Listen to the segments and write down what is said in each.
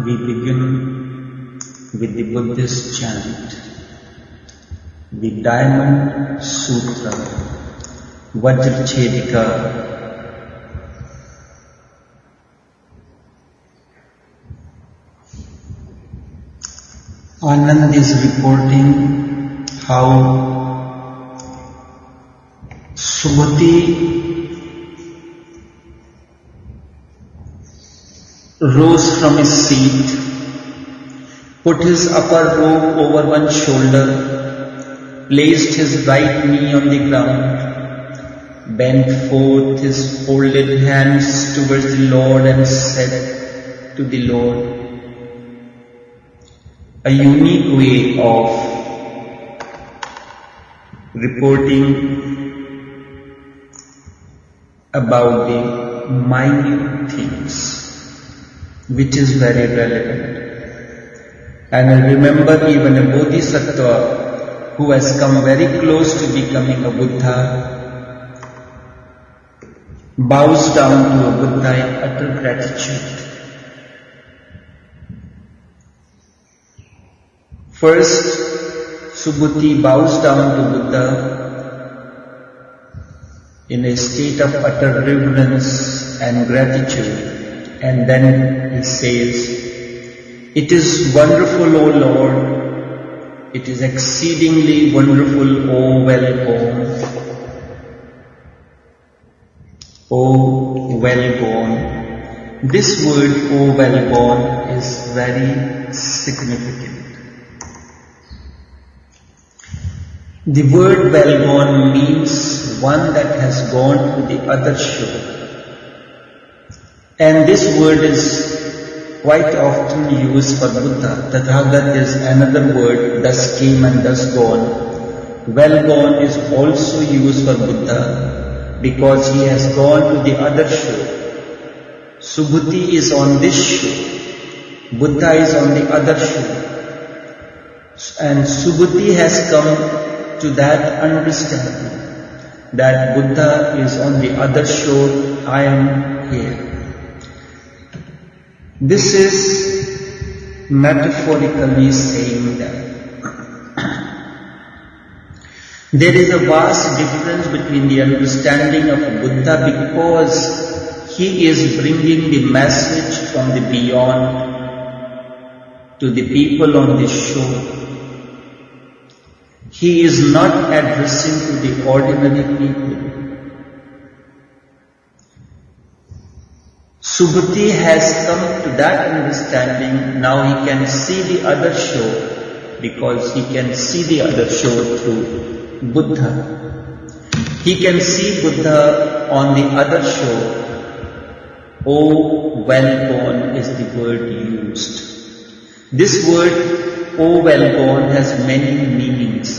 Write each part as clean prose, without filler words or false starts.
we begin with the Buddhist chant, the Diamond Sutra, Vajrachedika. Anand is reporting how Subhuti rose from his seat, put his upper robe over one shoulder, placed his right knee on the ground, bent forth his folded hands towards the Lord and said to the Lord, a unique way of reporting about the minute things, which is very relevant. And I remember even a Bodhisattva who has come very close to becoming a Buddha bows down to a Buddha in utter gratitude. First, Subhuti bows down to Buddha in a state of utter reverence and gratitude, and then he says, "It is wonderful, O Lord, it is exceedingly wonderful, O well-born, O well-born." This word, O well-born, is very significant. The word well-born means one that has gone to the other shore. And this word is quite often used for Buddha. Tathagat is another word, thus came and thus gone. Well-born is also used for Buddha because he has gone to the other shore. Subhuti is on this shore. Buddha is on the other shore. And Subhuti has come to that understanding that Buddha is on the other shore, I am here. This is metaphorically saying that there is a vast difference between the understanding of Buddha because he is bringing the message from the beyond to the people on the shore. He is not addressing to the ordinary people. Subhuti has come to that understanding. Now he can see the other shore because he can see the other shore through Buddha. He can see Buddha on the other shore. O well-born is the word used. This word O well-born has many meanings.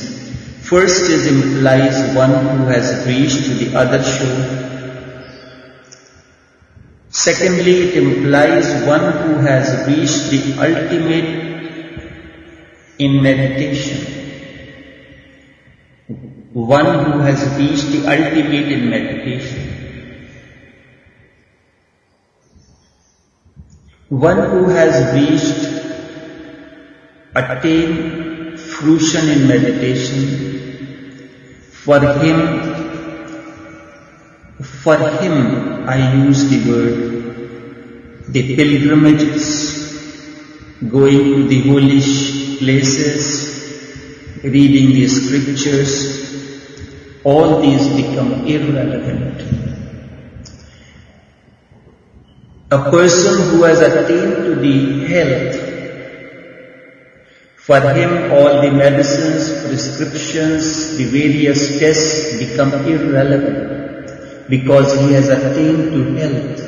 First is implies one who has reached to the other shore. Secondly, it implies one who has reached the ultimate in meditation. One who has reached the ultimate in meditation. One who has reached attain fruition in meditation. For him I use the word, the pilgrimages, going to the holy places, reading the scriptures, all these become irrelevant. A person who has attained to the health, for him all the medicines, prescriptions, the various tests become irrelevant because he has attained to health.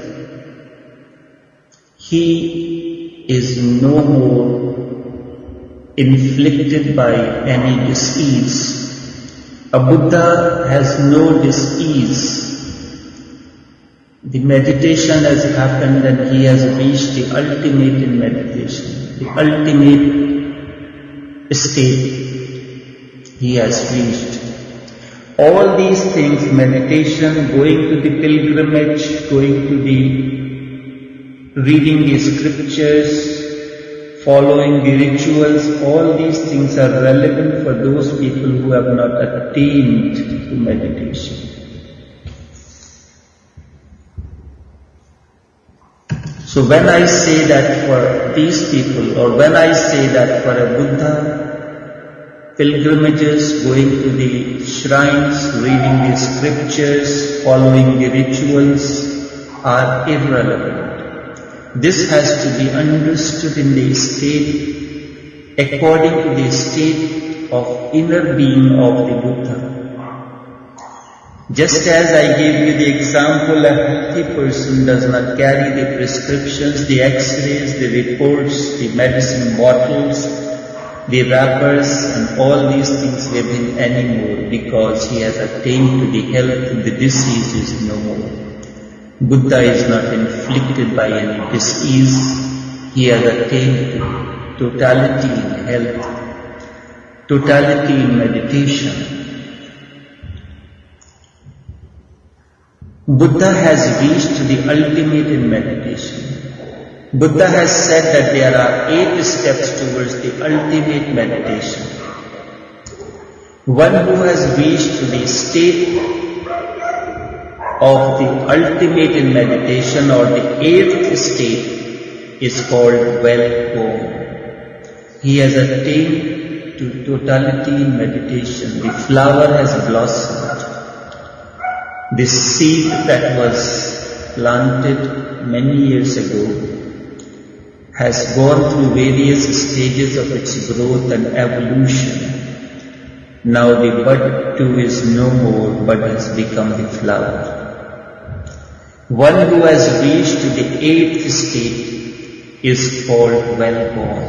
He is no more inflicted by any disease. A Buddha has no disease. The meditation has happened and he has reached the ultimate in meditation, the ultimate state he has reached. All these things, meditation, going to the pilgrimage, going to the reading the scriptures, following the rituals, all these things are relevant for those people who have not attained to meditation. So when I say that for these people, or when I say that for a Buddha, pilgrimages, going to the shrines, reading the scriptures, following the rituals are irrelevant. This has to be understood in the state, according to the state of inner being of the Buddha. Just as I gave you the example, a healthy person does not carry the prescriptions, the x-rays, the reports, the medicine bottles, the wrappers and all these things with him anymore, because he has attained to the health, the disease is no more. Buddha is not inflicted by any disease. He has attained to totality in health, totality in meditation. Buddha has reached the ultimate in meditation. Buddha has said that there are 8 steps towards the ultimate meditation. One who has reached to the state of the ultimate in meditation, or the 8th state, is called well-born. He has attained to totality in meditation. The flower has blossomed. The seed that was planted many years ago has gone through various stages of its growth and evolution. Now the bud too is no more, but has become the flower. One who has reached to the 8th state is called well-born.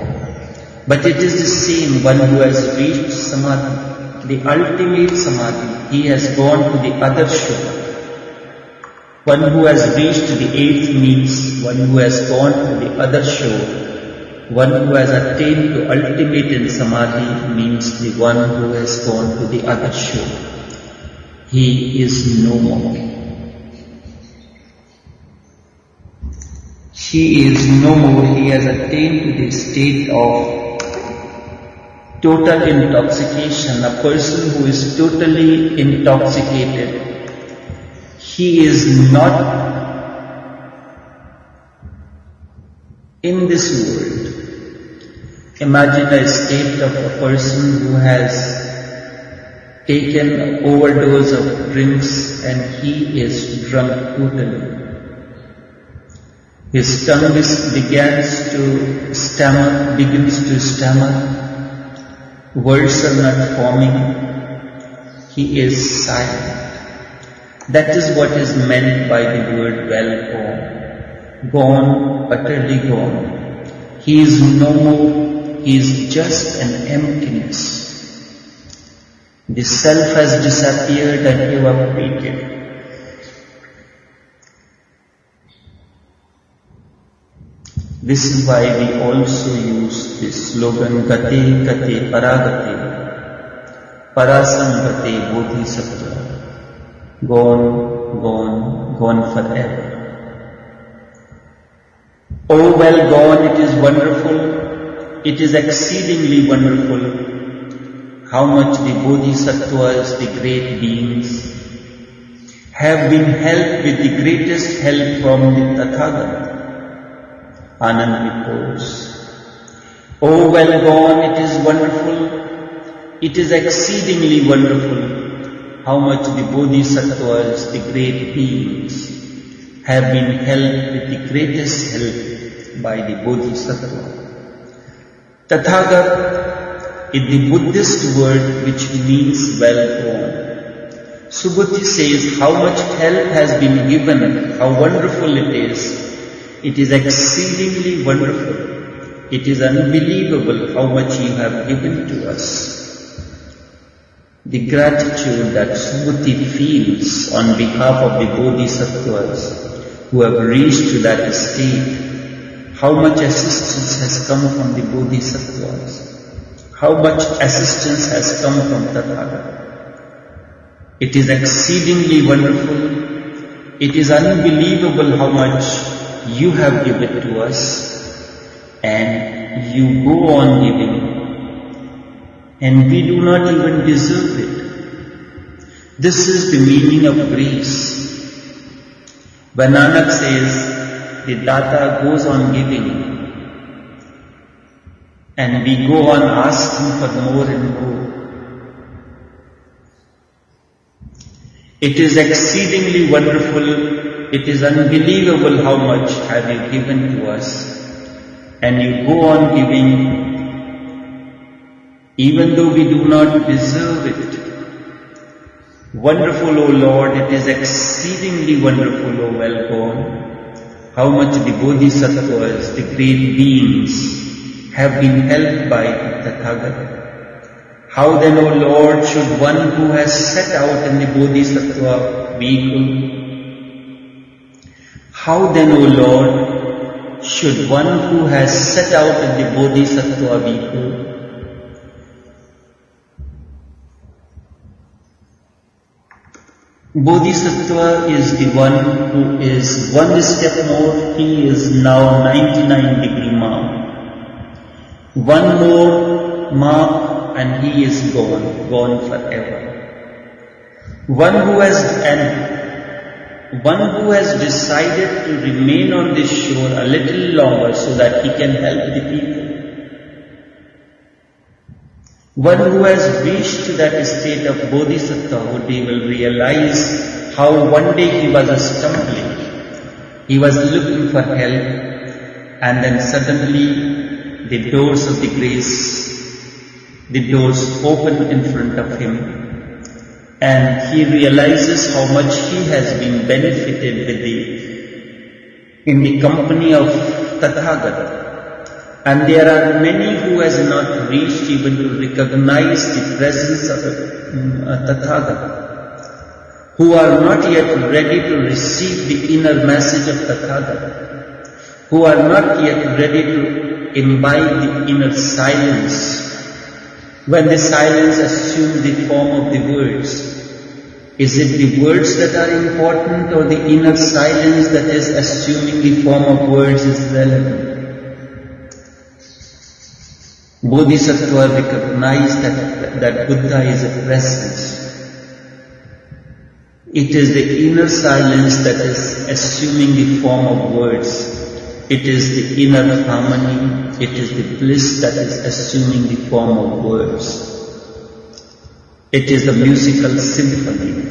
But it is the same, one who has reached Samadhi, the ultimate Samadhi. He has gone to the other shore. One who has reached to the 8th means one who has gone to the other shore. One who has attained to ultimate in Samadhi means the one who has gone to the other shore. He is no more. He is no more. He has attained to the state of total intoxication. A person who is totally intoxicated, he is not in this world. Imagine a state of a person who has taken an overdose of drinks and he is drunk totally. His tongue begins to stammer, words are not forming, he is silent. That is what is meant by the word well-born. Gone, utterly gone. He is no more, he is just an emptiness. The self has disappeared and evaporated. This is why we also use this slogan, Gate Gate Paragate, Parasangate Bodhisattva. Gone, gone, gone forever. Oh well gone, it is wonderful, it is exceedingly wonderful how much the Bodhisattvas, the great beings, have been helped with the greatest help from the Tathagata. Anand reports, oh well gone, it is wonderful, it is exceedingly wonderful how much the Bodhisattvas, the great beings, have been helped with the greatest help by the Bodhisattva. Tathagat is the Buddhist word which means well gone. Subhuti says how much help has been given, how wonderful it is. It is exceedingly wonderful. It is unbelievable how much you have given to us. The gratitude that Subhuti feels on behalf of the Bodhisattvas who have reached to that state, how much assistance has come from the Bodhisattvas, how much assistance has come from Tathagata. It is exceedingly wonderful. It is unbelievable how much you have given to us, and you go on giving, and we do not even deserve it. This is the meaning of grace. When Nanak says, the Data goes on giving, and we go on asking for more and more. It is exceedingly wonderful, it is unbelievable how much have you given to us, and you go on giving even though we do not deserve it. Wonderful, O Lord, it is exceedingly wonderful, O well born, how much the Bodhisattvas, the great beings, have been helped by Tathagata. How then, O Lord, should one who has set out in the Bodhisattva vehicle, how then, O Lord, should one who has set out in the Bodhisattva vehicle Bodhisattva is the one who is one step more, he is now 99-degree mark. One more mark and he is gone forever. One who has decided to remain on this shore a little longer so that he can help the people. One who has reached to that state of Bodhisattva, he will realize how one day he was stumbling. He was looking for help, and then suddenly the doors of the grace, the doors open in front of him, and he realizes how much he has been benefited in the company of Tathagata. And there are many who has not reached even to recognize the presence of Tathagata, who are not yet ready to receive the inner message of Tathagata, who are not yet ready to imbibe the inner silence. When the silence assumes the form of the words, is it the words that are important, or the inner silence that is assuming the form of words is relevant? Bodhisattva recognized that Buddha is a presence. It is the inner silence that is assuming the form of words. It is the inner harmony, it is the bliss that is assuming the form of words. It is the musical symphony.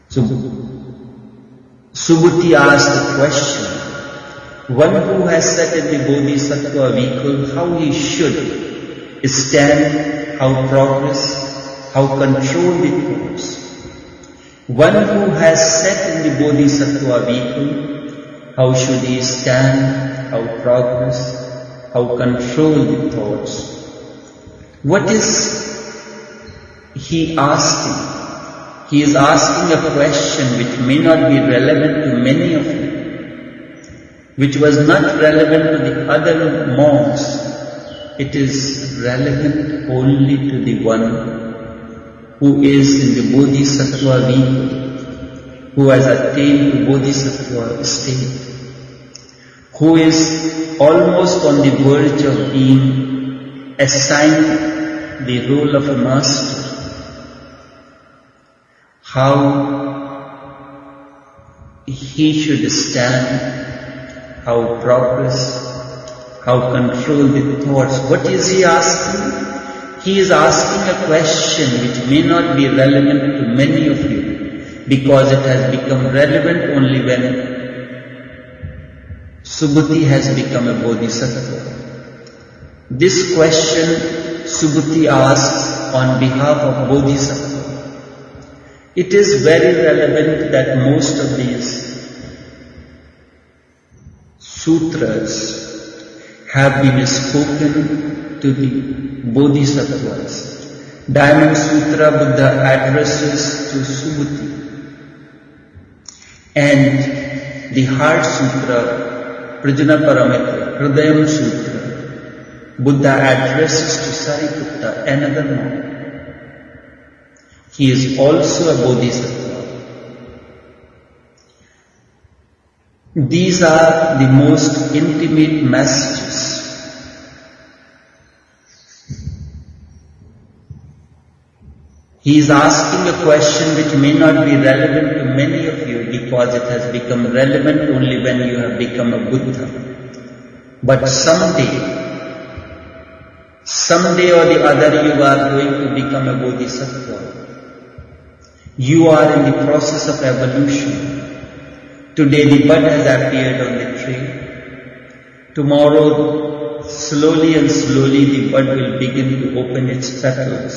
So, Subhuti asked the question, one who has sat in the Bodhisattva vehicle, how he should stand, how progress, how control the thoughts. One who has sat in the Bodhisattva vehicle, how should he stand, how progress, how control the thoughts. What is he asking? He is asking a question which may not be relevant to many of you, which was not relevant to the other monks. It is relevant only to the one who is in the Bodhisattva vehicle, who has attained to Bodhisattva state, who is almost on the verge of being assigned the role of a master. How he should stand, how progress, how control the thoughts. What is he asking? He is asking a question which may not be relevant to many of you, because it has become relevant only when Subhuti has become a Bodhisattva. This question Subhuti asks on behalf of Bodhisattva. It is very relevant that most of these sutras have been spoken to the Bodhisattvas. Diamond Sutra Buddha addresses to Subhuti, and the Heart Sutra Prajna Paramita, Hridayam Sutra, Buddha addresses to Sariputta, another monk. He is also a Bodhisattva. These are the most intimate messages He is asking a question which may not be relevant to many of you because it has become relevant only when you have become a Buddha. But someday or the other you are going to become a Bodhisattva. You are in the process of evolution. Today the bud has appeared on the tree. Tomorrow, slowly and slowly the bud will begin to open its petals.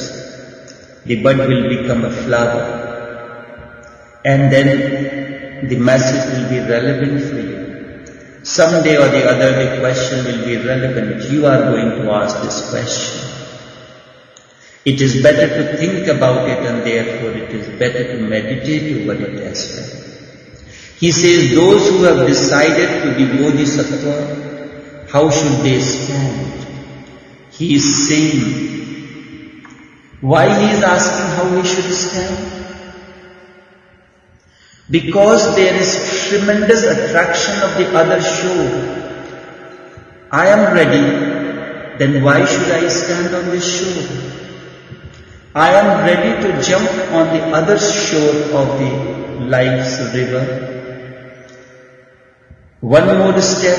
The bud will become a flower. And then the message will be relevant for you. Someday or the other the question will be relevant. You are going to ask this question. It is better to think about it, and therefore it is better to meditate over it as well. He says, those who have decided to be Bodhisattva, how should they stand? He is saying, why he is asking how we should stand? Because there is tremendous attraction of the other shore. I am ready, then why should I stand on this shore? I am ready to jump on the other shore of the life's river. One more step,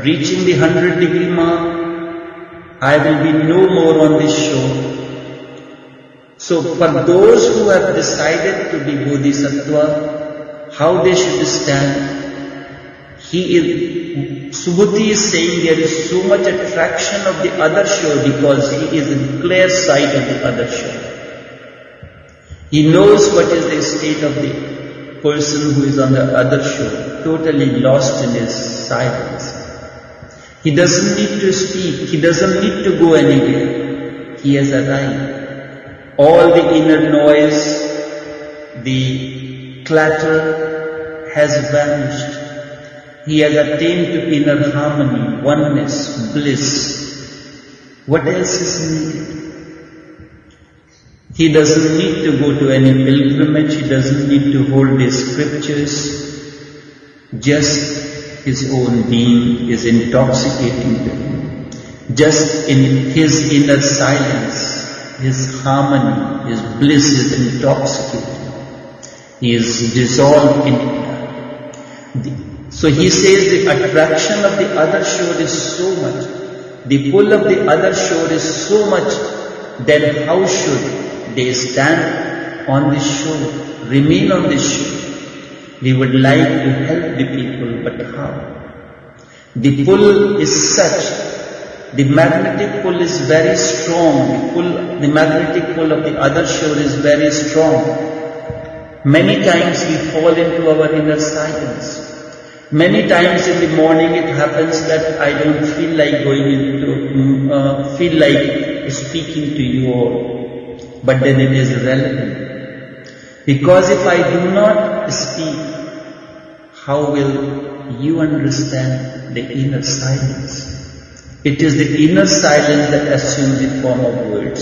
reaching the 100-degree mark, I will be no more on this shore. So for those who have decided to be Bodhisattva, how they should stand, Subhuti is saying there is so much attraction of the other shore because he is in clear sight of the other shore. He knows what is the state of the person who is on the other shore, totally lost in his silence. He doesn't need to speak, he doesn't need to go anywhere. He has arrived. All the inner noise, the clatter has vanished. He has attained to inner harmony, oneness, bliss. What else is needed? He doesn't need to go to any pilgrimage, he doesn't need to hold his scriptures. Just his own being is intoxicating to him. Just in his inner silence, his harmony, his bliss is intoxicating. He is dissolved in it. So he says the attraction of the other shore is so much, the pull of the other shore is so much, then how should they stand on this shore, remain on this shore? We would like to help the people, but how? The pull is such, the magnetic pull is very strong, the magnetic pull of the other shore is very strong. Many times we fall into our inner silence. Many times in the morning it happens that I don't feel like feel like speaking to you all. But then it is relevant. Because if I do not speak, how will you understand the inner silence? It is the inner silence that assumes the form of words.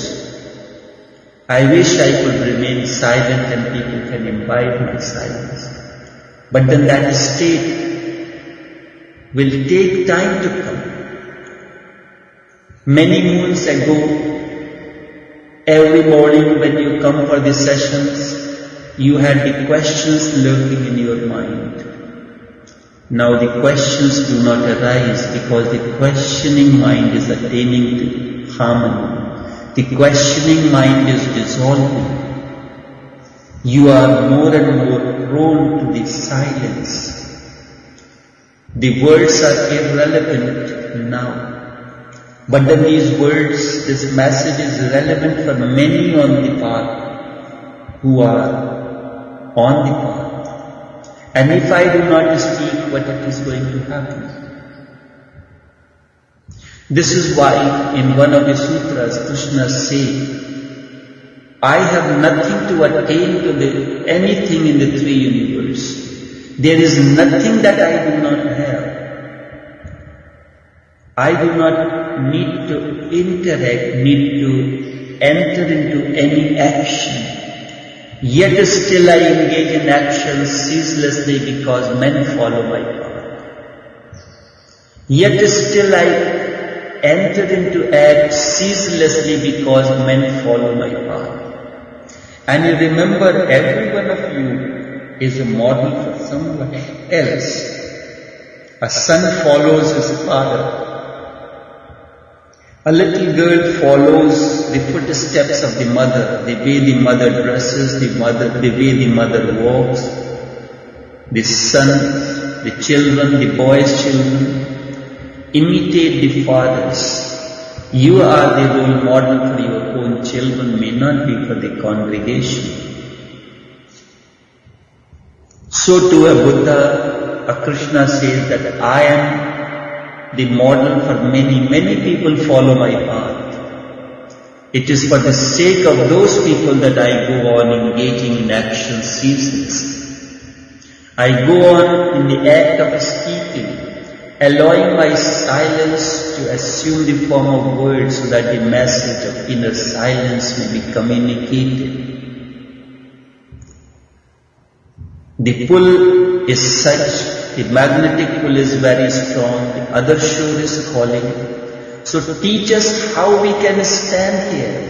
I wish I could remain silent and people can imbibe my silence. But then that state will take time to come. Many moons ago, every morning when you come for the sessions, you had the questions lurking in your mind. Now the questions do not arise because the questioning mind is attaining to harmony. The questioning mind is dissolving. You are more and more prone to the silence. The words are irrelevant now. But then these words, this message is relevant for many on the path who are on the path. And if I do not speak, what is going to happen? This is why in one of the sutras, Krishna says, I have nothing to attain to anything in the three universes. There is nothing that I do not have. I do not need to interact, need to enter into any action. Yet still I engage in action ceaselessly because men follow my path. Yet still I enter into act ceaselessly because men follow my path. And you remember, every one of you is a model for someone else. A son follows his father. A little girl follows the footsteps of the mother, the way the mother dresses, the way the mother walks. The sons, the children, the boys' children imitate the fathers. You are the role model for your own children, may not be for the congregation. So to a Buddha, a Krishna says that I am the model for many. Many people follow my path. It is for the sake of those people that I go on engaging in action ceaselessly. I go on in the act of speaking, allowing my silence to assume the form of words so that the message of inner silence may be communicated. The pull is such, the magnetic pull is very strong, the other shore is calling. So teach us how we can stand here.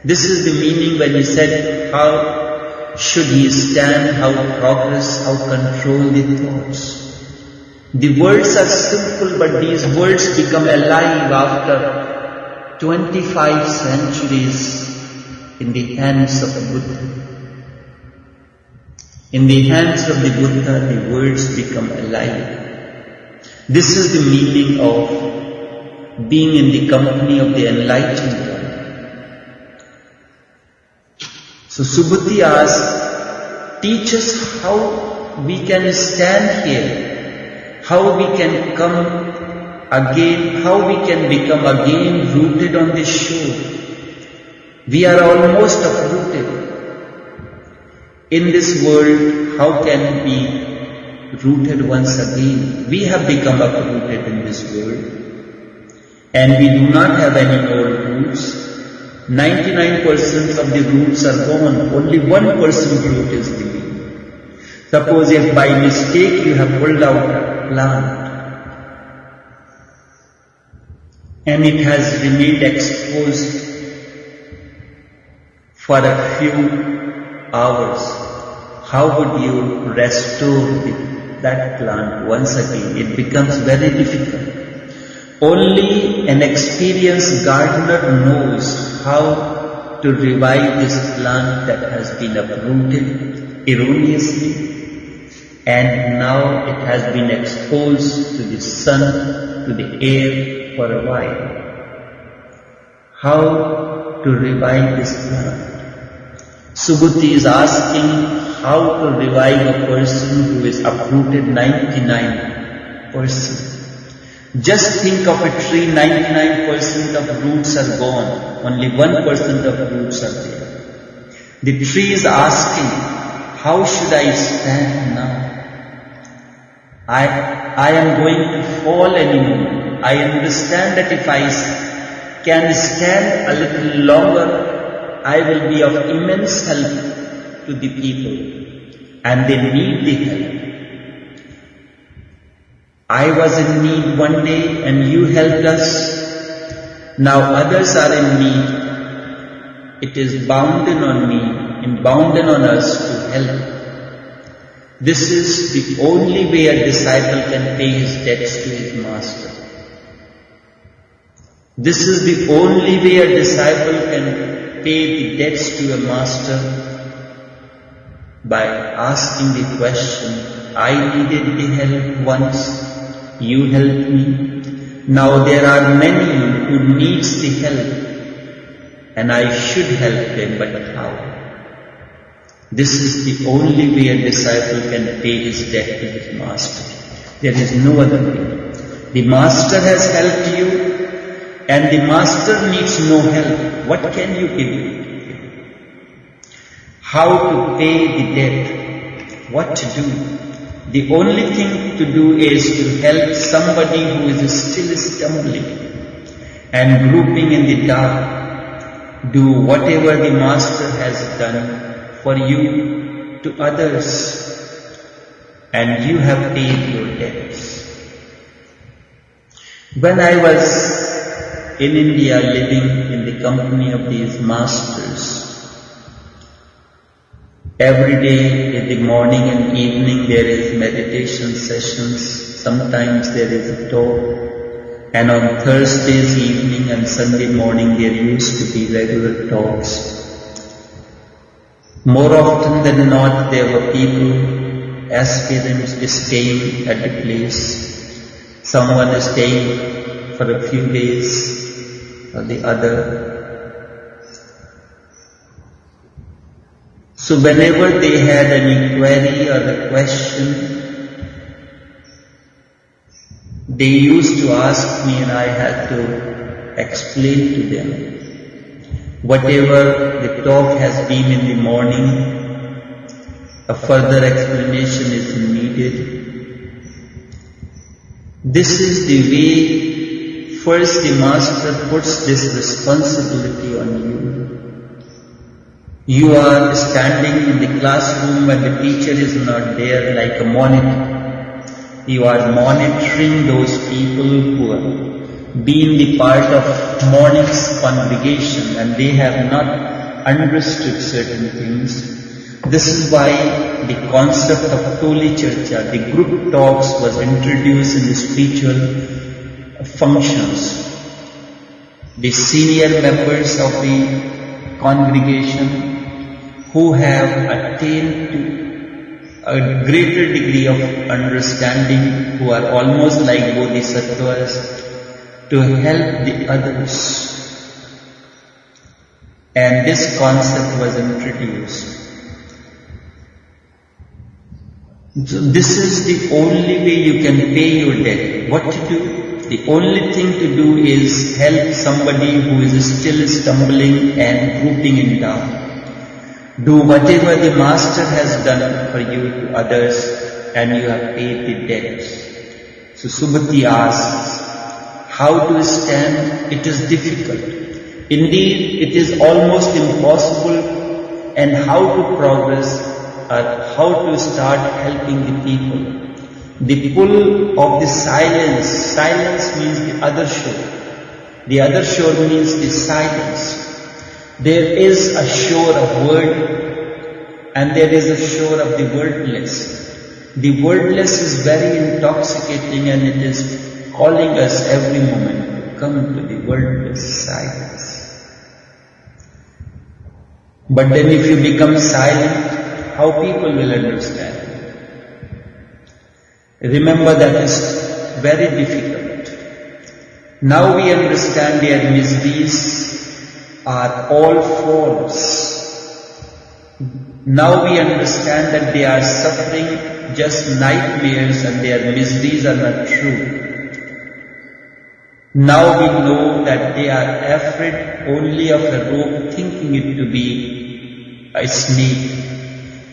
This is the meaning when he said, how should he stand, how progress, how control the thoughts. The words are simple, but these words become alive after 25 centuries in the hands of the Buddha. In the hands of the Buddha, the words become alive. This is the meaning of being in the company of the enlightened one. So Subhuti asked, teach us how we can stand here, how we can come again, how we can become again rooted on this shore. We are almost uprooted. In this world, how can we be rooted once again? We have become uprooted in this world. And we do not have any more roots. 99% of the roots are gone. Only 1% root is living. Suppose if by mistake you have pulled out a plant and it has remained exposed for a few hours, how would you restore that plant once again? It becomes very difficult. Only an experienced gardener knows how to revive this plant that has been uprooted erroneously and now it has been exposed to the sun, to the air for a while. How to revive this plant? Subhuti is asking how to revive a person who is uprooted 99%. Just think of a tree, 99% of roots are gone, only 1% of roots are there. The tree is asking, how should I stand now? I am going to fall any moment. I understand that if I can stand a little longer, I will be of immense help to the people and they need the help. I was in need one day and you helped us. Now others are in need. It is bounden on me and bounden on us to help. This is the only way a disciple can pay his debts to his master. This is the only way a disciple can pay the debts to a master, by asking the question, I needed the help once, you helped me. Now there are many who needs the help and I should help them, but how? This is the only way a disciple can pay his debt to his master. There is no other way. The master has helped you and the master needs no help. What can you give? How to pay the debt? What to do? The only thing to do is to help somebody who is still stumbling and groping in the dark. Do whatever the master has done for you to others and you have paid your debts. When I was in India living in the company of these masters, Every day in the morning and evening there is meditation sessions. Sometimes there is a talk. And on Thursdays evening and Sunday morning there used to be regular talks. More often than not there were people, aspirants staying at the place. Someone is staying for a few days or the other. So whenever they had any query or a question, they used to ask me and I had to explain to them. Whatever the talk has been in the morning, a further explanation is needed. This is the way first the Master puts this responsibility on you. You are standing in the classroom when the teacher is not there like a monitor. You are monitoring those people who have been the part of morning's congregation and they have not understood certain things. This is why the concept of Toli Charcha, the group talks, was introduced in the spiritual functions. The senior members of the congregation who have attained to a greater degree of understanding, who are almost like bodhisattvas, to help the others. And this concept was introduced. So this is the only way you can pay your debt. What to do? The only thing to do is help somebody who is still stumbling and drooping in down. Do whatever the Master has done for you to others and you have paid the debt. So Subhuti asks, how to stand? It is difficult. Indeed, it is almost impossible. And how to progress or how to start helping the people. The pull of the silence. Silence means the other shore. The other shore means the silence. There is a shore of word and there is a shore of the wordless. The wordless is very intoxicating and it is calling us every moment to come to the wordless silence. But then if you become silent, how people will understand? Remember, that is very difficult. Now we understand their miseries are all false. Now we understand that they are suffering just nightmares and their miseries are not true. Now we know that they are afraid only of a rope, thinking it to be a snake.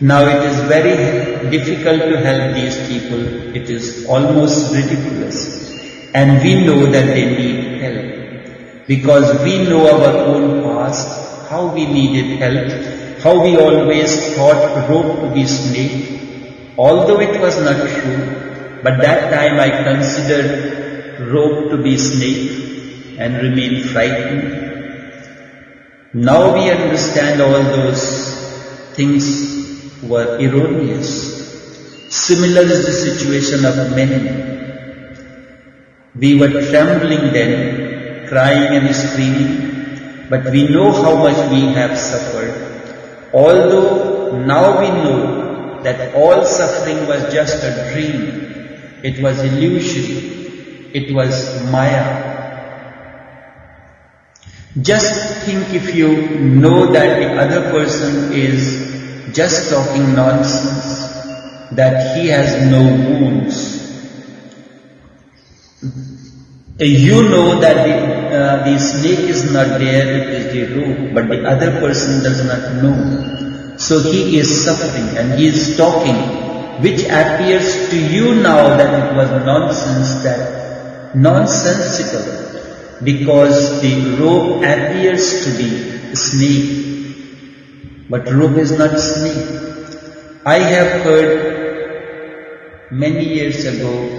Now it is very difficult to help these people. It is almost ridiculous. And we know that they need help. Because we know our own past, how we needed help, how we always thought rope to be snake, although it was not true, but that time I considered rope to be snake and remained frightened. Now we understand all those things were erroneous. Similar is the situation of many. We were trembling then, crying and screaming, but we know how much we have suffered. Although now we know that all suffering was just a dream, it was illusion, it was Maya. Just think if you know that the other person is just talking nonsense, that he has no wounds. You know that the snake is not there, it is the rope, but the other person does not know. So he is suffering and he is talking, which appears to you now that it was nonsense, that nonsensical, because the rope appears to be a snake, but rope is not snake. I have heard many years ago,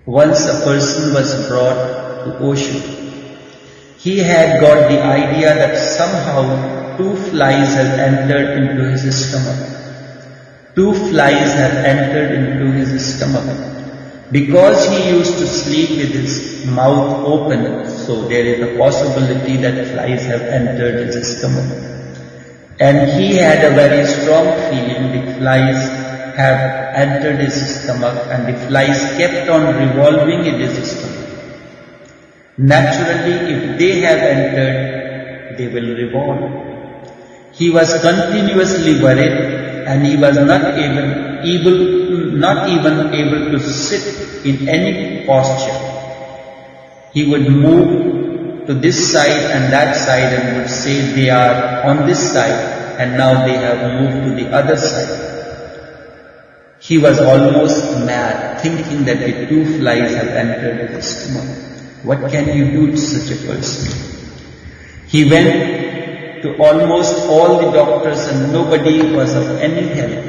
once a person was brought to Osho. He had got the idea that somehow 2 flies have entered into his stomach. 2 flies have entered into his stomach. Because he used to sleep with his mouth open, so there is a possibility that flies have entered his stomach. And he had a very strong feeling the flies have entered his stomach, and the flies kept on revolving in his stomach. Naturally, if they have entered, they will revolve. He was continuously worried, and he was not even able to sit in any posture. He would move to this side and that side and would say they are on this side and now they have moved to the other side. He was almost mad, thinking that the 2 flies have entered his stomach. What can you do to such a person? He went to almost all the doctors and nobody was of any help.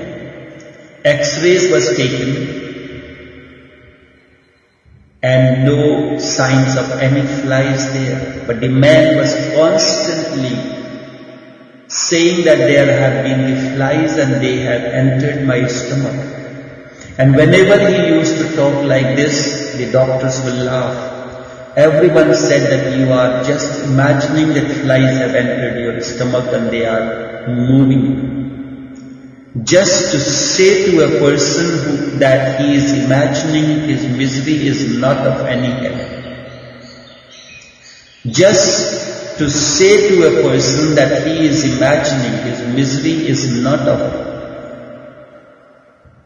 X-rays was taken and no signs of any flies there. But the man was constantly saying that there have been the flies and they have entered my stomach. And whenever he used to talk like this, the doctors will laugh. Everyone said that you are just imagining that flies have entered your stomach and they are moving. Just to say to a person that he is imagining his misery is not of any help. Just to say to a person that he is imagining his misery is not of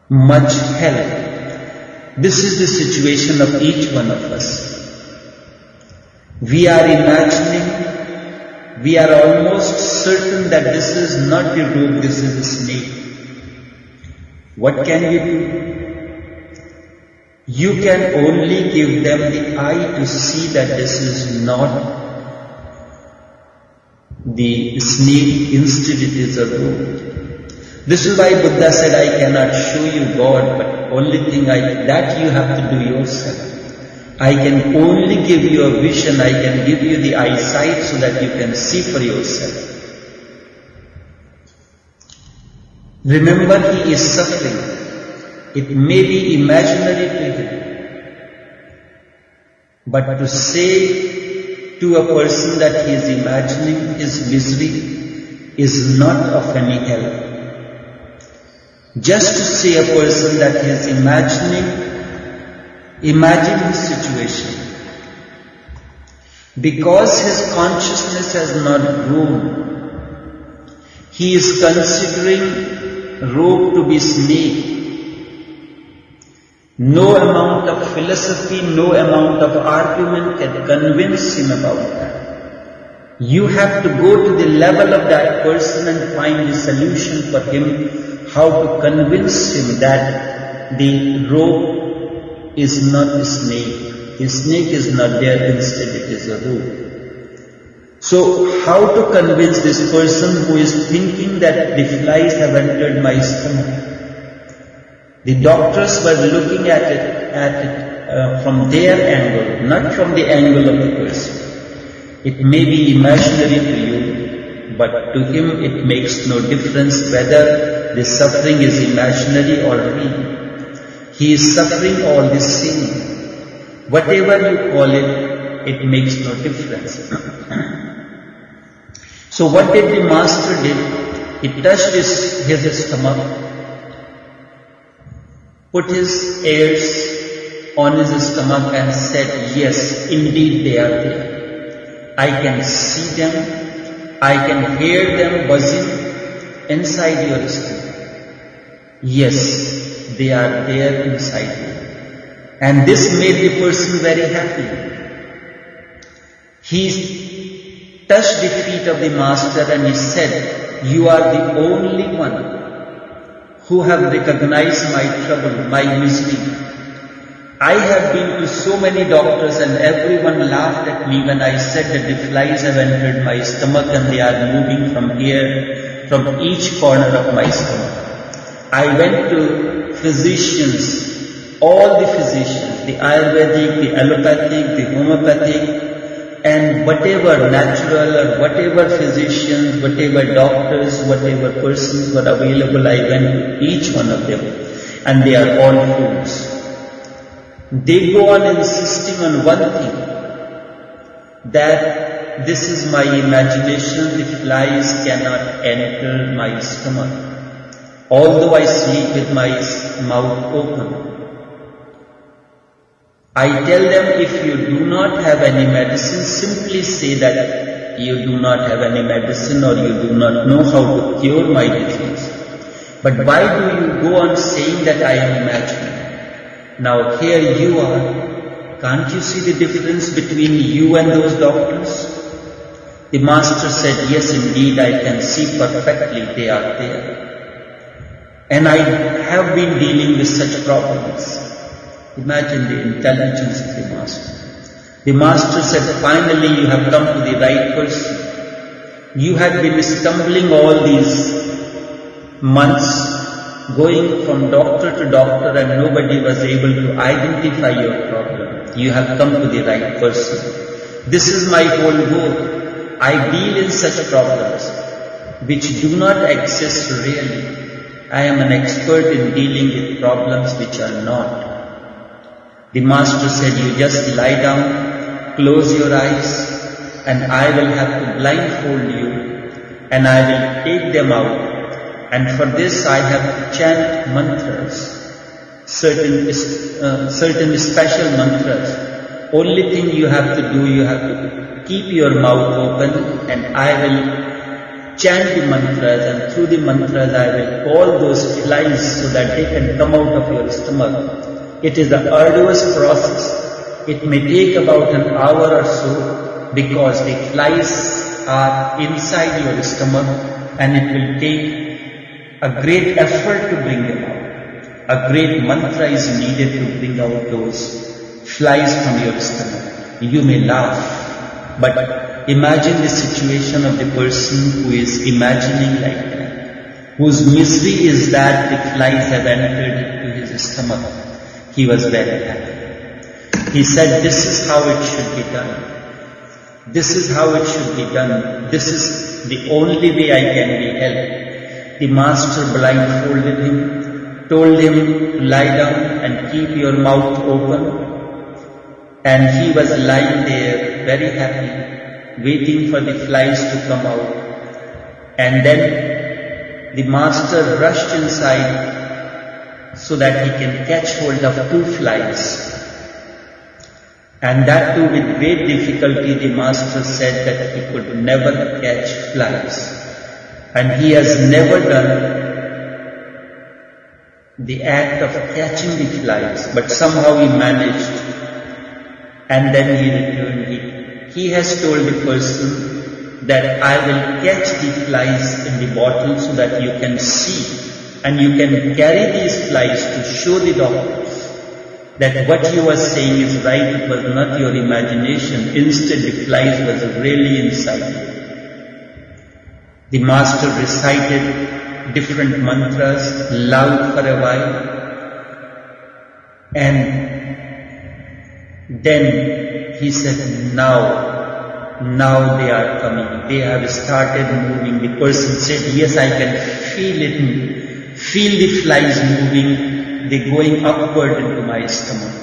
much help. This is the situation of each one of us. We are imagining, we are almost certain that this is not the rope, this is a snake. What can you do? You can only give them the eye to see that this is not the snake, instead it is a rope. This is why Buddha said, I cannot show you God, but only thing that you have to do yourself. I can only give you a vision, I can give you the eyesight so that you can see for yourself. Remember, he is suffering. It may be imaginary to him. But to say to a person that he is imagining his misery is not of any help. Just to say a person that he is imagine his situation. Because his consciousness has not grown, he is considering rope to be snake. No amount of philosophy, no amount of argument can convince him about that. You have to go to the level of that person and find the solution for him, how to convince him that the rope is not a snake. The snake is not there, instead it is a rope. So how to convince this person who is thinking that the flies have entered my stomach? The doctors were looking at it from their angle, not from the angle of the person. It may be imaginary to you, but to him it makes no difference whether the suffering is imaginary or real. He is suffering all the same. Whatever you call it, it makes no difference. So what did the master do? He touched his stomach, put his ears on his stomach and said, yes, indeed they are there. I can see them, I can hear them buzzing inside your stomach. Yes, they are there inside you. And this made the person very happy. He touched the feet of the master and he said, you are the only one who have recognized my trouble, my misery. I have been to so many doctors and everyone laughed at me when I said that the flies have entered my stomach and they are moving from here, from each corner of my stomach. I went to physicians, all the physicians, the Ayurvedic, the allopathic, the homeopathic, And whatever natural or whatever physicians, whatever doctors, whatever persons were available, I went to each one of them, and they are all fools. They go on insisting on one thing, that this is my imagination, the flies cannot enter my stomach, although I sleep with my mouth open. I tell them, if you do not have any medicine, simply say that you do not have any medicine or you do not know how to cure my disease. But why do you go on saying that I am imagining? Now here you are. Can't you see the difference between you and those doctors? The master said, yes, indeed, I can see perfectly they are there. And I have been dealing with such problems. Imagine the intelligence of the master. The master said, finally you have come to the right person. You had been stumbling all these months, going from doctor to doctor, and nobody was able to identify your problem. You have come to the right person. This is my whole goal. I deal in such problems which do not exist really. I am an expert in dealing with problems which are not. The master said, you just lie down, close your eyes, and I will have to blindfold you, and I will take them out. And for this I have to chant mantras, certain special mantras. Only thing you have to do, you have to keep your mouth open, and I will chant the mantras, and through the mantras I will call those flies so that they can come out of your stomach. It is an arduous process. It may take about an hour or so, because the flies are inside your stomach, and it will take a great effort to bring them out. A great mantra is needed to bring out those flies from your stomach. You may laugh, but imagine the situation of the person who is imagining like that, whose misery is that the flies have entered into his stomach. He was very happy. He said, this is how it should be done. This is how it should be done. This is the only way I can be helped. The master blindfolded him, told him to lie down and keep your mouth open. And he was lying there very happy, waiting for the flies to come out. And then the master rushed inside so that he can catch hold of 2 flies. And that too with great difficulty. The master said that he could never catch flies. And he has never done the act of catching the flies, but somehow he managed. And then he returned. He has told the person that I will catch the flies in the bottle so that you can see. And you can carry these flies to show the doctors that what you were saying is right, it was not your imagination. Instead, the flies was really inside you. The master recited different mantras loud for a while. And then he said, now they are coming. They have started moving. The person said, yes, I can feel it. Feel the flies moving, they going upward into my stomach.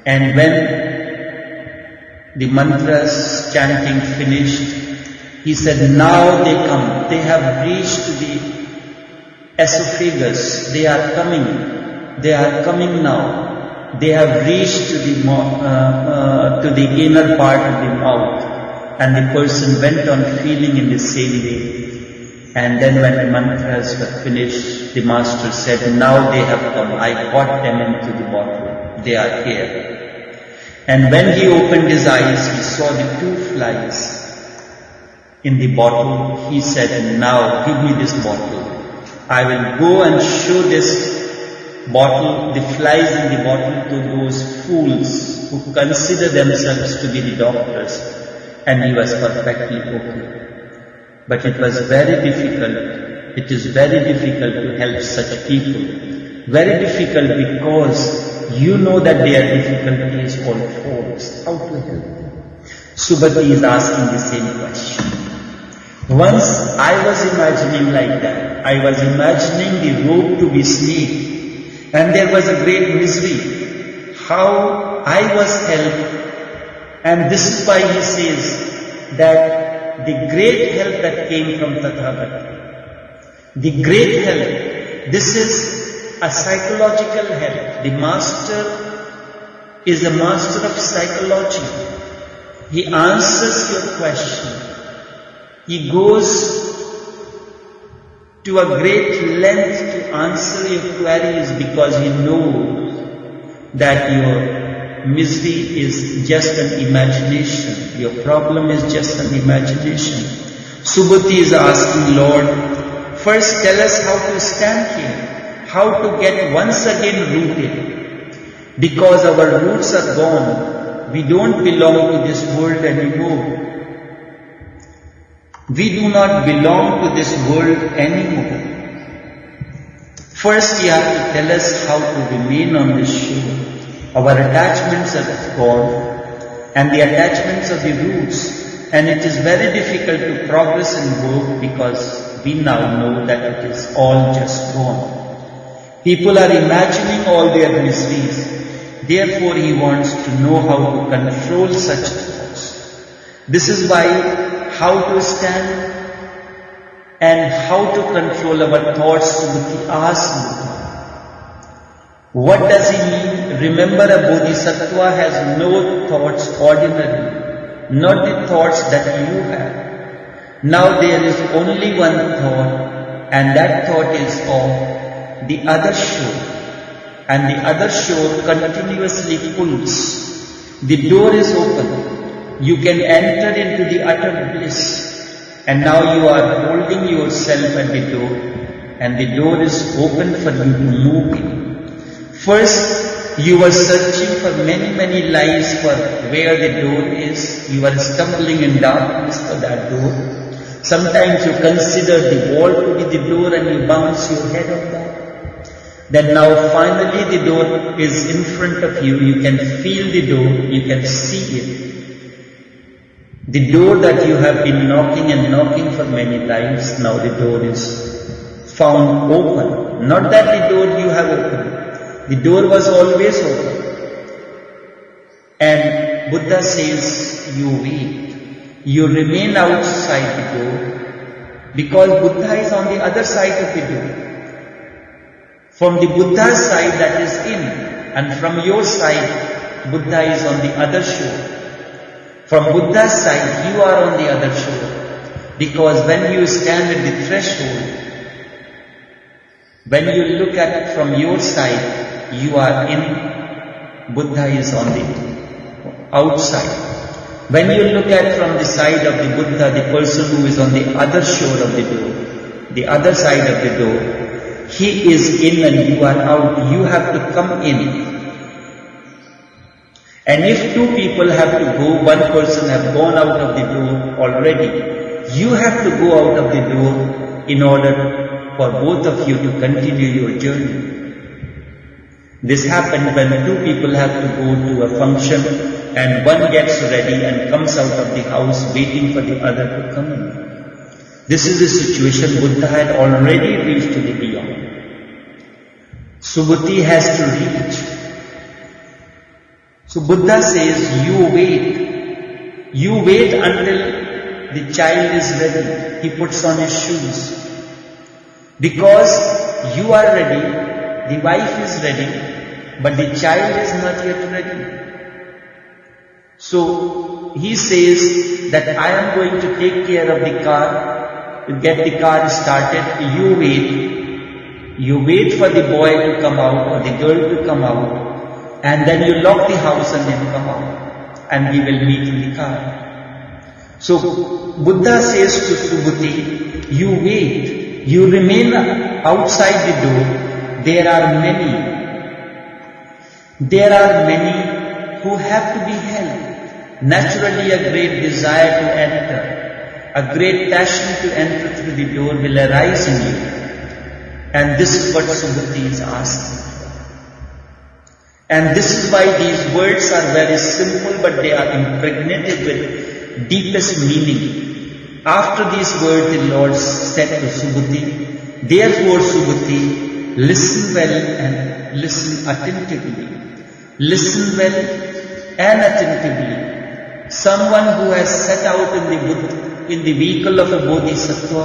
And when the mantras chanting finished, he said, now they come. They have reached the esophagus. They are coming. They are coming now. They have reached to the inner part of the mouth. And the person went on feeling in the same way. And then when the mantras were finished, the master said, now they have come. I got them into the bottle. They are here. And when he opened his eyes, he saw the 2 flies in the bottle. He said, now give me this bottle. I will go and show this bottle, the flies in the bottle, to those fools who consider themselves to be the doctors. And he was perfectly okay. But it was very difficult. It is very difficult to help such people. Very difficult because you know that their difficulty is all false. How to help them? Subhuti is asking the same question. Once I was imagining like that. I was imagining the rope to be snake, and there was a great misery. How I was helped, and this is why he says that the great help that came from Tathagata, the great help, this is a psychological help. The master is a master of psychology. He answers your question. He goes to a great length to answer your queries because he knows that your misery is just an imagination. Your problem is just an imagination. Subhuti is asking, Lord, first tell us how to stand here, how to get once again rooted. Because our roots are gone. We don't belong to this world anymore. We do not belong to this world anymore. First you have to tell us how to remain on this shore. Our attachments are gone, and the attachments are the roots, and it is very difficult to progress and work because we now know that it is all just gone. People are imagining all their miseries. Therefore, he wants to know how to control such thoughts. This is why how to stand and how to control our thoughts, Subhuti asks. What does he mean? Remember, a bodhisattva has no thoughts ordinarily, not the thoughts that you have. Now there is only one thought, and that thought is of the other shore. And the other shore continuously pulls. The door is open. You can enter into the utter bliss. And now you are holding yourself at the door. And the door is open for you to move in. First, you were searching for many lives for where the door is. You are stumbling in darkness for that door. Sometimes you consider the wall to be the door and you bounce your head on that. Then now finally the door is in front of you. You can feel the door. You can see it. The door that you have been knocking for many times, now the door is found open. Not that the door you have opened. The door was always open. And Buddha says, you wait. You remain outside the door because Buddha is on the other side of the door. From the Buddha's side, that is in, and from your side, Buddha is on the other shore. From Buddha's side, you are on the other shore. Because when you stand at the threshold, when you look at it from your side, you are in, Buddha is on the outside. When you look at from the side of the Buddha, the person who is on the other shore of the door, the other side of the door, he is in and you are out. You have to come in. And if two people have to go, one person have gone out of the door already, you have to go out of the door in order for both of you to continue your journey. This happened when two people have to go to a function and one gets ready and comes out of the house waiting for the other to come in. This is the situation Buddha had already reached to the beyond. Subhuti has to reach. So Buddha says, you wait. You wait until the child is ready. He puts on his shoes. Because you are ready, the wife is ready, but the child is not yet ready. So he says that I am going to take care of the car, to get the car started. You wait. You wait for the boy to come out or the girl to come out, and then you lock the house and then come out, and we will meet in the car. So Buddha says to Subhuti, you wait, you remain outside the door. There are many who have to be helped. Naturally a great desire to enter, a great passion to enter through the door will arise in you. And this is what Subhuti is asking for. And this is why these words are very simple, but they are impregnated with deepest meaning. After these words, the Lord said to Subhuti, therefore Subhuti, listen well and listen attentively. Listen well and attentively. Someone who has set out in the vehicle of a bodhisattva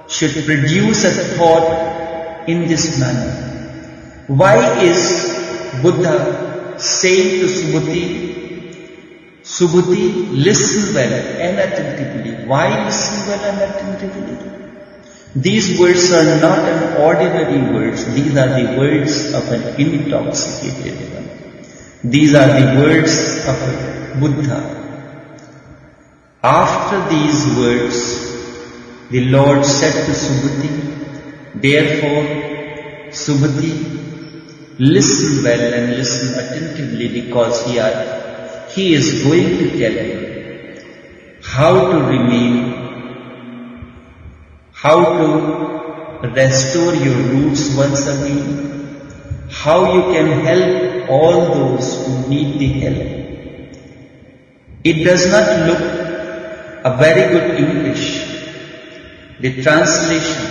should produce a thought in this manner. Why is Buddha saying to Subhuti, Subhuti, listen well and attentively. Why listen well and attentively? These words are not an ordinary words. These are the words of an intoxicated one. These are the words of a Buddha. After these words, the Lord said to Subhuti, therefore, Subhuti, listen well and listen attentively, because he is going to tell you how to remain, how to restore your roots once again, how you can help all those who need the help. It does not look a very good English. The translation,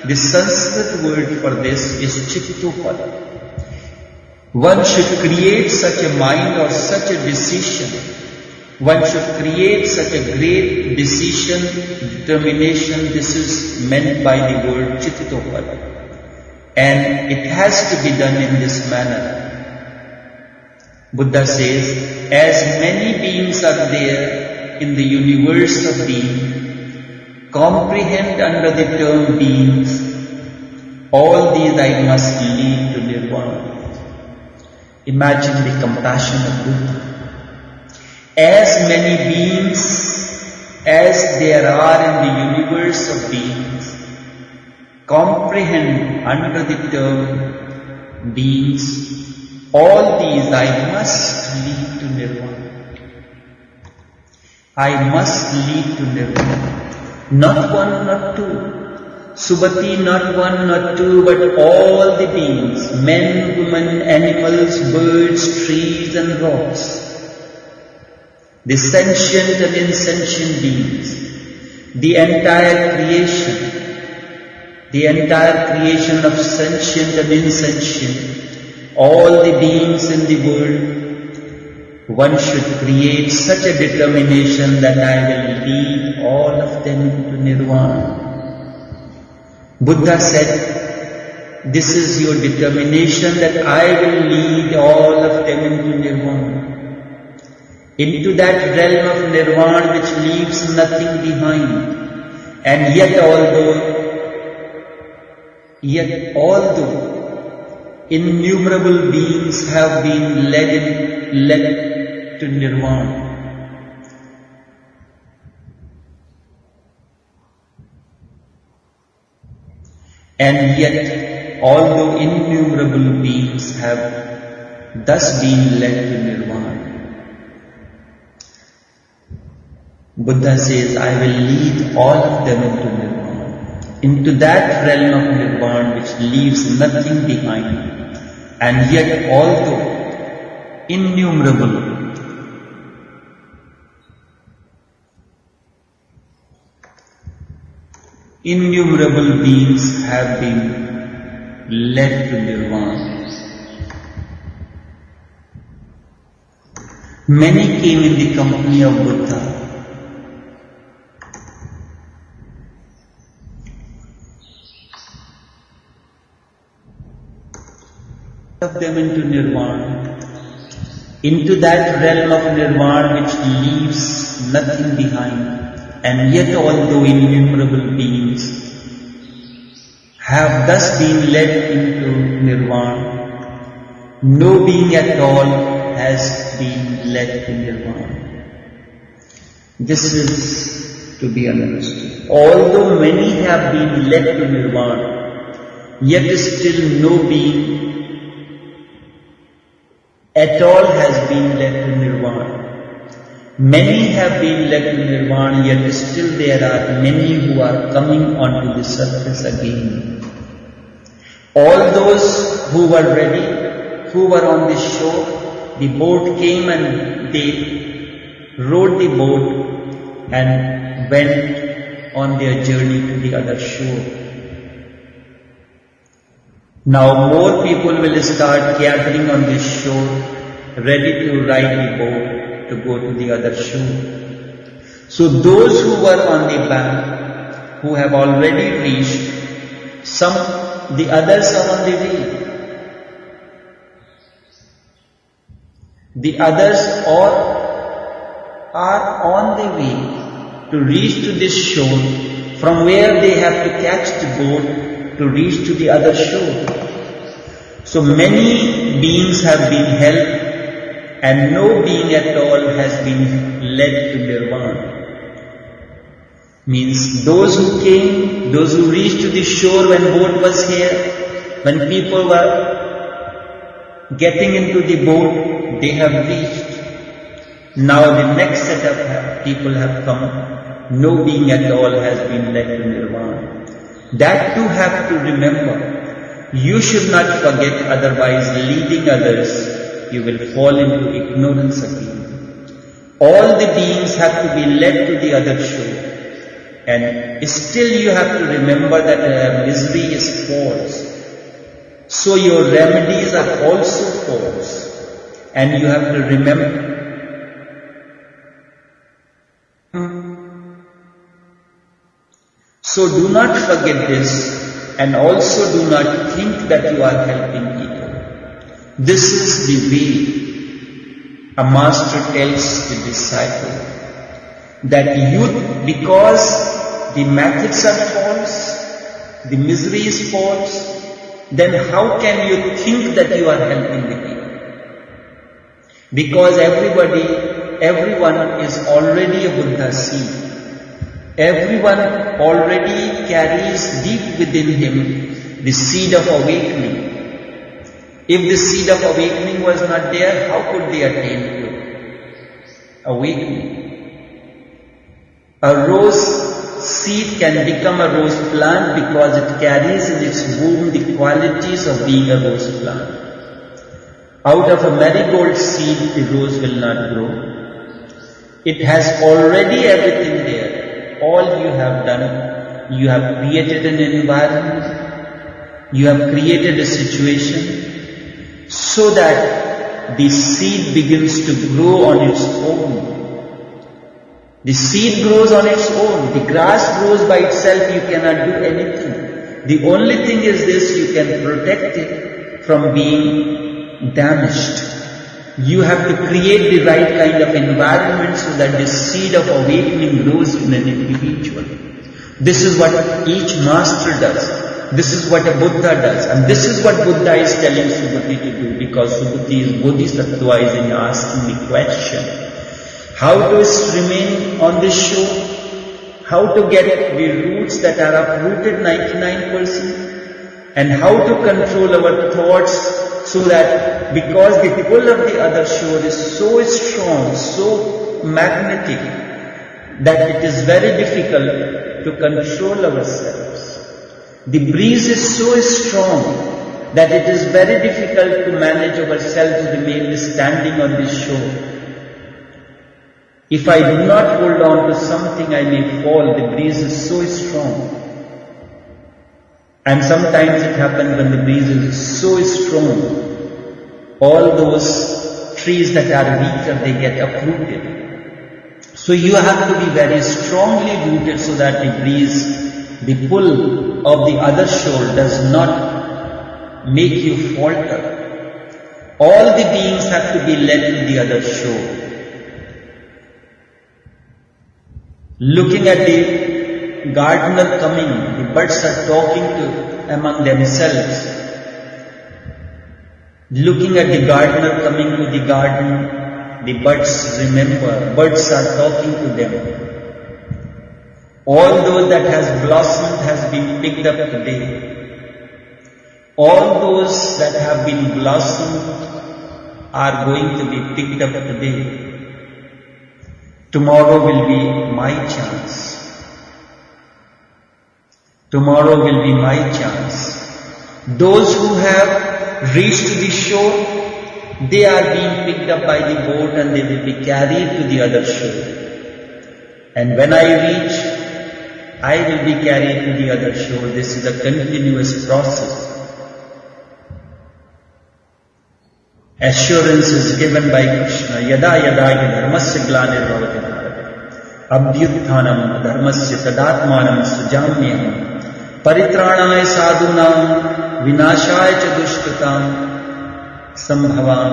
the Sanskrit word for this is chittopad. One should create such a mind or such a decision. One should create such a great decision, determination. This is meant by the word chittopad. And it has to be done in this manner. Buddha says, as many beings are there in the universe of being, comprehend under the term beings, all these I must lead to nirvana. Imagine the compassion of Buddha. As many beings as there are in the universe of beings, comprehend under the term beings, all these I must lead to nirvana. I must lead to nirvana. Not one, not two. Subhuti, not one, not two, but all the beings, men, women, animals, birds, trees and rocks. The sentient and insentient beings, the entire creation of sentient and insentient, all the beings in the world, one should create such a determination that I will lead all of them into nirvana. Buddha said, this is your determination that I will lead all of them into nirvana. Into that realm of nirvana which leaves nothing behind. And yet although innumerable beings have been led to nirvana, and yet, although innumerable beings have thus been led to nirvana, Buddha says, I will lead all of them into nirvana, into that realm of nirvana which leaves nothing behind. And yet, although innumerable beings have been led to nirvana. Many came in the company of Buddha. Of them into nirvana, into that realm of nirvana which leaves nothing behind. And yet, although innumerable beings have thus been led into nirvana, no being at all has been led to nirvana. This is to be understood. Although many have been led to nirvana, yet still no being at all has been led to nirvana. Many have been led to nirvana, yet still there are many who are coming onto the surface again. All those who were ready, who were on the shore, the boat came and they rowed the boat and went on their journey to the other shore. Now more people will start gathering on this shore, ready to ride the boat to go to the other shore. So those who were on the bank, who have already reached, the others are on the way. The others are on the way to reach to this shore, from where they have to catch the boat to reach to the other shore. So many beings have been helped and no being at all has been led to nirvana. Means those who came, those who reached to the shore when boat was here, when people were getting into the boat, they have reached. Now the next set of people have come, no being at all has been led to nirvana. That too have to remember. You should not forget, otherwise leading others, you will fall into ignorance again. All the beings have to be led to the other shore. And still you have to remember that misery is false. So your remedies are also false. And you have to remember. So do not forget this. And also do not think that you are helping people. This is the way a master tells the disciple. That you, because the methods are false, the misery is false, then how can you think that you are helping the people? Because everyone is already a Buddha seed. Everyone already carries deep within him the seed of awakening. If the seed of awakening was not there, how could they attain to awakening? A rose seed can become a rose plant because it carries in its womb the qualities of being a rose plant. Out of a marigold seed, the rose will not grow. It has already everything there. All you have done, you have created an environment, you have created a situation so that the seed begins to grow on its own. The seed grows on its own. The grass grows by itself, you cannot do anything. The only thing is this, you can protect it from being damaged. You have to create the right kind of environment so that the seed of awakening grows in an individual. This is what each master does. This is what a Buddha does. And this is what Buddha is telling Subhuti to do, because Subhuti is Bodhisattva, is in asking the question. How to remain on this shore? How to get the roots that are uprooted 99%? And how to control our thoughts so that, because the pull of the other shore is so strong, so magnetic, that it is very difficult to control ourselves. The breeze is so strong that it is very difficult to manage ourselves remain standing on this shore. If I do not hold on to something, I may fall. The breeze is so strong. And sometimes it happens when the breeze is so strong, all those trees that are weaker, they get uprooted. So you have to be very strongly rooted so that the breeze, the pull of the other shore does not make you falter. All the beings have to be led to the other shore. Looking at the gardener coming, the birds are talking among themselves. Looking at the gardener coming to the garden, the birds remember, birds are talking to them. All those that has blossomed has been picked up today. All those that have been blossomed are going to be picked up today. Tomorrow will be my chance. Tomorrow will be my chance. Those who have reached the shore, they are being picked up by the boat and they will be carried to the other shore. And when I reach, I will be carried to the other shore. This is a continuous process. Assurance is given by Krishna. Yada yada hi dharmasya glanirvavati bharata abhyutthanam dharmasya tadatmanam sujamyam paritranaya sadhunam vinashaya cha dushkritam sambhavam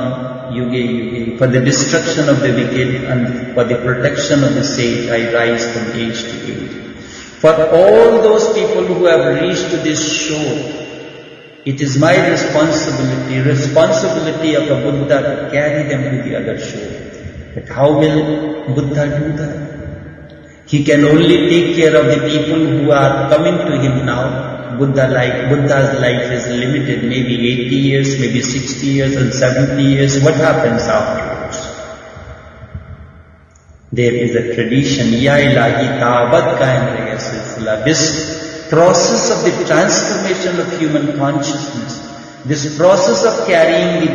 yuge yuge. For the destruction of the wicked and for the protection of the sage, I rise from age to age. For all those people who have reached to this shore, it is my responsibility of a Buddha to carry them to the other shore. But how will Buddha do that? He can only take care of the people who are coming to him now. Buddha's life is limited, maybe 80 years, maybe 60 years and 70 years. What happens afterwards? There is a tradition, Ya ilahi ta'abat kaim rahe silsila. This process of the transformation of human consciousness, this process of carrying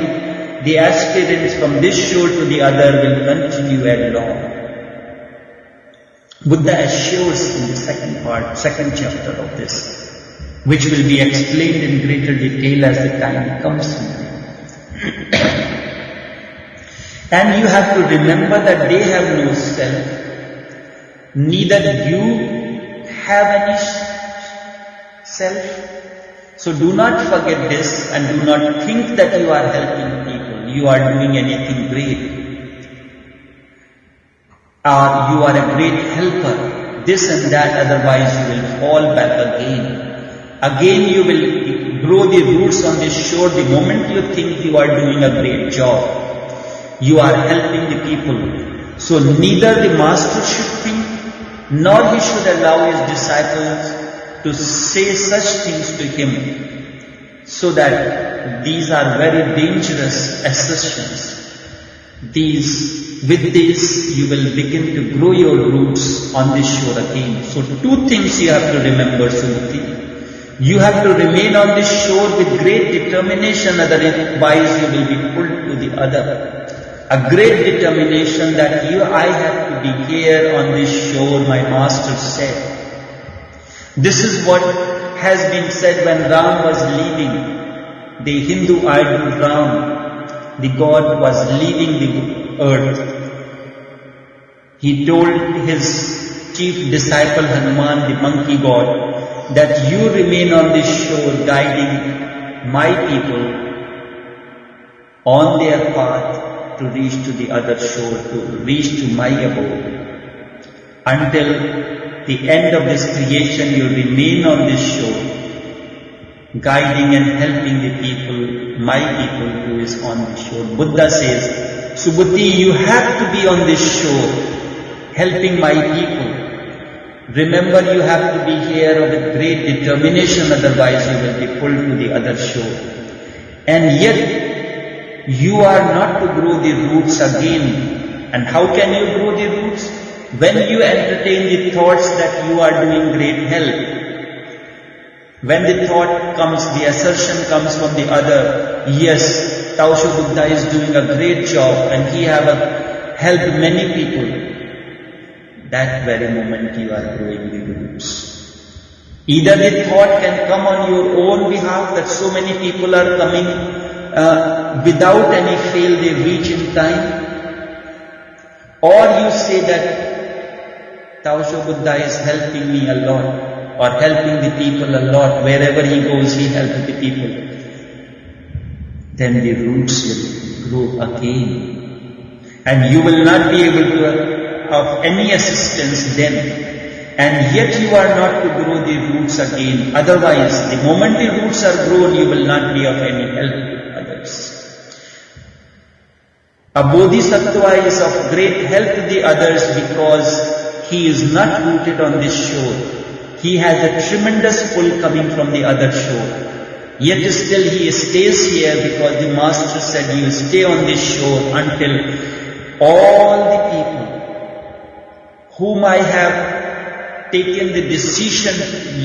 the aspirants from this shore to the other will continue at long. Buddha assures in the second chapter of this, which will be explained in greater detail as the time comes. And you have to remember that they have no self, neither you have any self. So do not forget this and do not think that you are helping people, you are doing anything great. Or you are a great helper, this and that, otherwise you will fall back again. Again you will grow the roots on this shore the moment you think you are doing a great job. You are helping the people. So neither the master should think, nor he should allow his disciples to say such things to him, so that these are very dangerous assertions. With this you will begin to grow your roots on this shore again. So two things you have to remember, Subhuti. You have to remain on this shore with great determination, otherwise you will be pulled to the other. A great determination that I have to be here on this shore, my master said. This is what has been said when Ram was leaving, the Hindu idol Ram, the god was leaving the earth. He told his chief disciple Hanuman, the monkey god, that you remain on this shore guiding my people on their path to reach to the other shore, to reach to my abode. Until the end of this creation, you remain on this shore, guiding and helping the people, my people who is on the shore. Buddha says, Subhuti, you have to be on this shore, helping my people. Remember, you have to be here with great determination, otherwise you will be pulled to the other shore. And yet, you are not to grow the roots again. And how can you grow the roots? When you entertain the thoughts that you are doing great help. When the thought comes, the assertion comes from the other, yes, Taoshobuddha is doing a great job and he have helped many people. That very moment you are growing the roots. Either the thought can come on your own behalf that so many people are coming without any fail, they reach in time. Or you say that Taoshobuddha is helping me a lot, or helping the people a lot. Wherever he goes, he helps the people. Then the roots will grow again. And you will not be able to have any assistance then. And yet you are not to grow the roots again. Otherwise, the moment the roots are grown, you will not be of any help to others. A bodhisattva is of great help to the others because he is not rooted on this shore. He has a tremendous pull coming from the other shore. Yet still he stays here because the master said, you stay on this shore until all the people whom I have taken the decision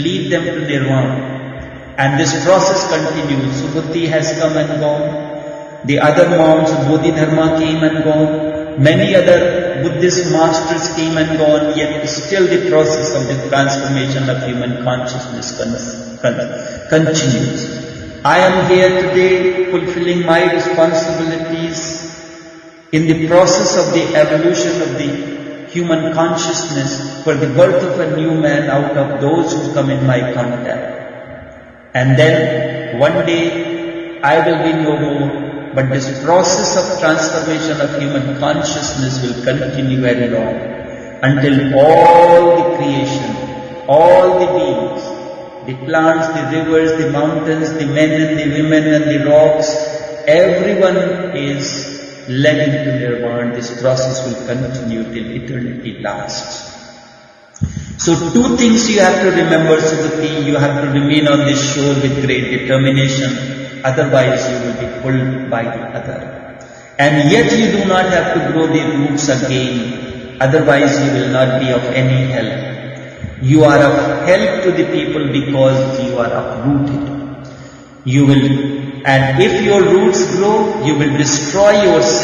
lead them to nirvana. And this process continues. Subhuti has come and gone. The other monks, Bodhidharma, came and gone. Many other Buddhist masters came and gone, yet still the process of the transformation of human consciousness continues. I am here today fulfilling my responsibilities in the process of the evolution of the human consciousness for the birth of a new man out of those who come in my contact. And then one day I will be no more, but this process of transformation of human consciousness will continue very long, until all the creation, all the beings, the plants, the rivers, the mountains, the men and the women and the rocks, everyone is led into nirvana. This process will continue till eternity lasts. So two things you have to remember, Subhuti. You have to remain on this shore with great determination, otherwise you will be pulled by the other. And yet you do not have to grow the roots again, otherwise you will not be of any help. You are of help to the people because you are uprooted. You will, and if your roots grow, you will destroy yourself.